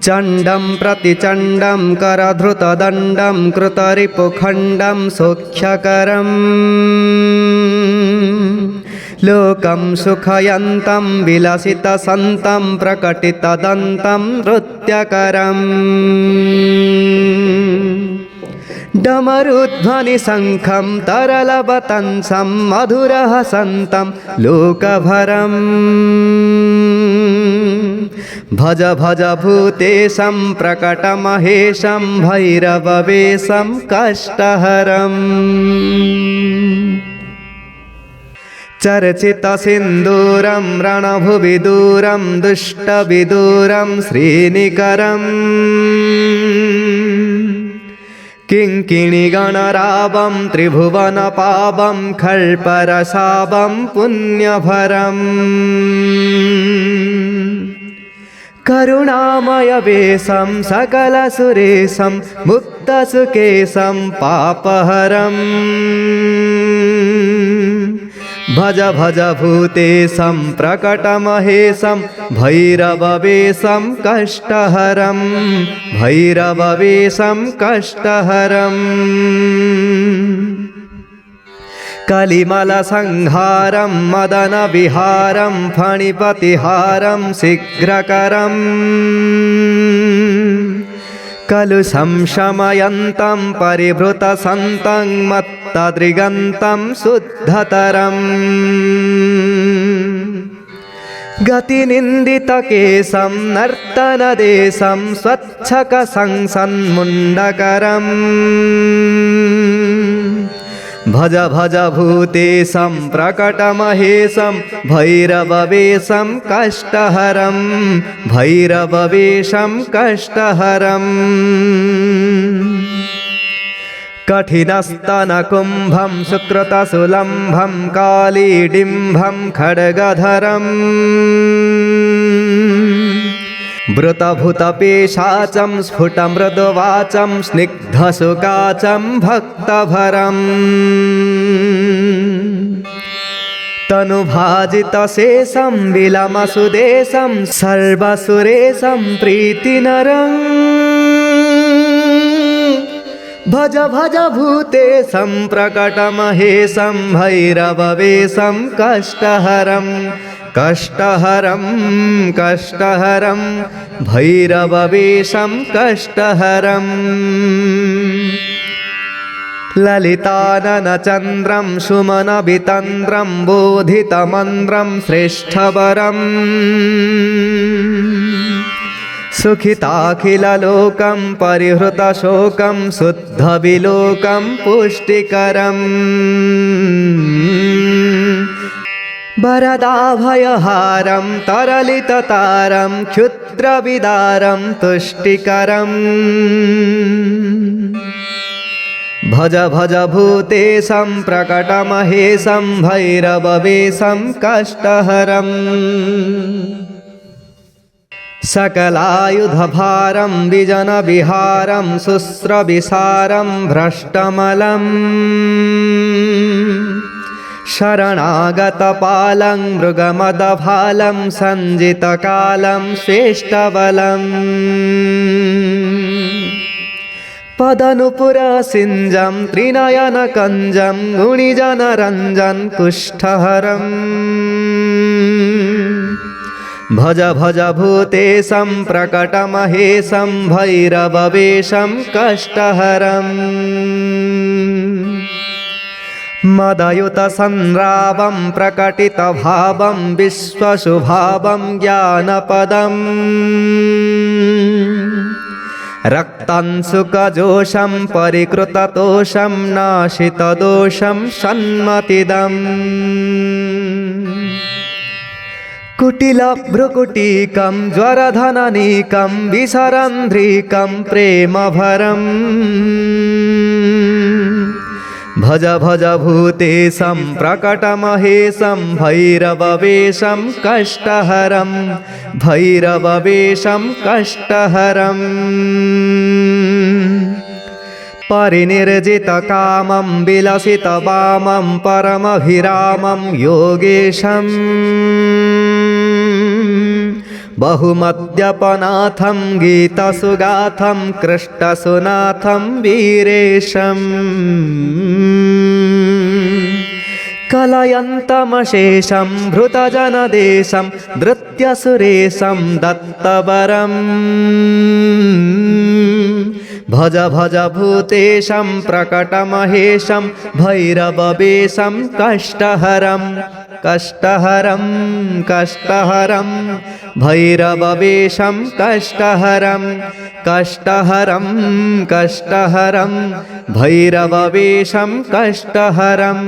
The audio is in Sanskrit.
चण्डं प्रतिचण्डं करधृतदण्डं कृतरिपुखण्डं सौख्यकरम् लोकं सुखयन्तं विलसितसन्तं प्रकटितदन्तं नृत्यकरम् डमरुध्वनिशङ्खं तरलवतंसं मधुरहसन्तं लोकभरम् भज भज भूतेशं प्रकटमहेशं भैरववेशं कष्टहरम् चर्चितसिन्दूरं रणभुविदूरं दुष्टविदूरं श्रीनिकरम् किङ्किणिगणरावं त्रिभुवनपावं खल्परसावं पुण्यभरम् करुणामयवेशं सकलसुरेशं मुक्तसुकेशं पापहरम् भज भज भूतेशं प्रकटमहेशं भैरववेशं कष्टहरं भैरववेशं कष्टहरम् कलिमलसंहारं मदनविहारं फणिपतिहारं शीघ्रकरम् कलुषं शमयन्तं परिभृतसन्तं मत्तदृगन्तं शुद्धतरम् गतिनिन्दितकेशं नर्तनदेशं स्वच्छकसंसन्मुण्डकरम् भज भज भूतेशं प्रकटमहेशं भैरववेशं कष्टहरं भैरववेशं कष्टहरम् कठिनस्तनकुम्भं सुकृतसुलम्भं कालीडिम्भं खड्गधरम् वृतभूतपेशाचं स्फुटमृदुवाचं स्निग्धसुकाचं भक्तभरम् तनुभाजितशेषं विलमसुदेशं सर्वसुरेशं प्रीतिनरम् भज भज भूतेशं प्रकटमहेशं भैरववेशं कष्टहरं कष्टहरं कष्टहरं भैरववेशं कष्टहरम् ललिताननचन्द्रं सुमनवितन्द्रं बोधितमन्द्रं श्रेष्ठवरम् सुखिताखिललोकं परिहृतशोकं शुद्धविलोकं पुष्टिकरम् वरदाभयहारं तरलिततारं क्षुद्रविदारं तुष्टिकरम् भज भज भूतेशं प्रकटमहेशं भैरववेशं कष्टहरम् सकलायुधभारं विजनविहारं शुस्रविसारं भ्रष्टमलम् शरणागतपालं मृगमदभालं सञ्जितकालं श्रेष्ठबलम् पदनुपुरसिञ्जं त्रिनयनकञ्जं गुणिजनरञ्जन कुष्ठहरम् भज भज भूतेशं प्रकटमहेशं भैरववेशं कष्टहरम् मदयुतसंरावं प्रकटितभावं विश्वशुभावं ज्ञानपदम् रक्तं सुखजोषं परिकृततोषं नाशितदोषं सन्मतिदम् कुटिलभ्रुकुटीकं ज्वरधननीकं विसरन्ध्रीकं प्रेमभरम् भज भज भूतेशं प्रकटमहेशं भैरववेशं कष्टहरं भैरववेशं कष्टहरम् परिनिर्जितकामं विलसितवामं परमभिरामं योगेशम् बहुमद्यपनाथं गीतसुगाथं कृष्टसुनाथं वीरेशम् कलयन्तमशेषं भृतजनदेशं धृत्यसुरेशं दत्तवरम् भज भज भूतेशं प्रकटमहेशं भैरववेशं कष्टहरं कष्टहरं कष्टहरं भैरववेशं कष्टहरं कष्टहरं कष्टहरं भैरववेशं कष्टहरम्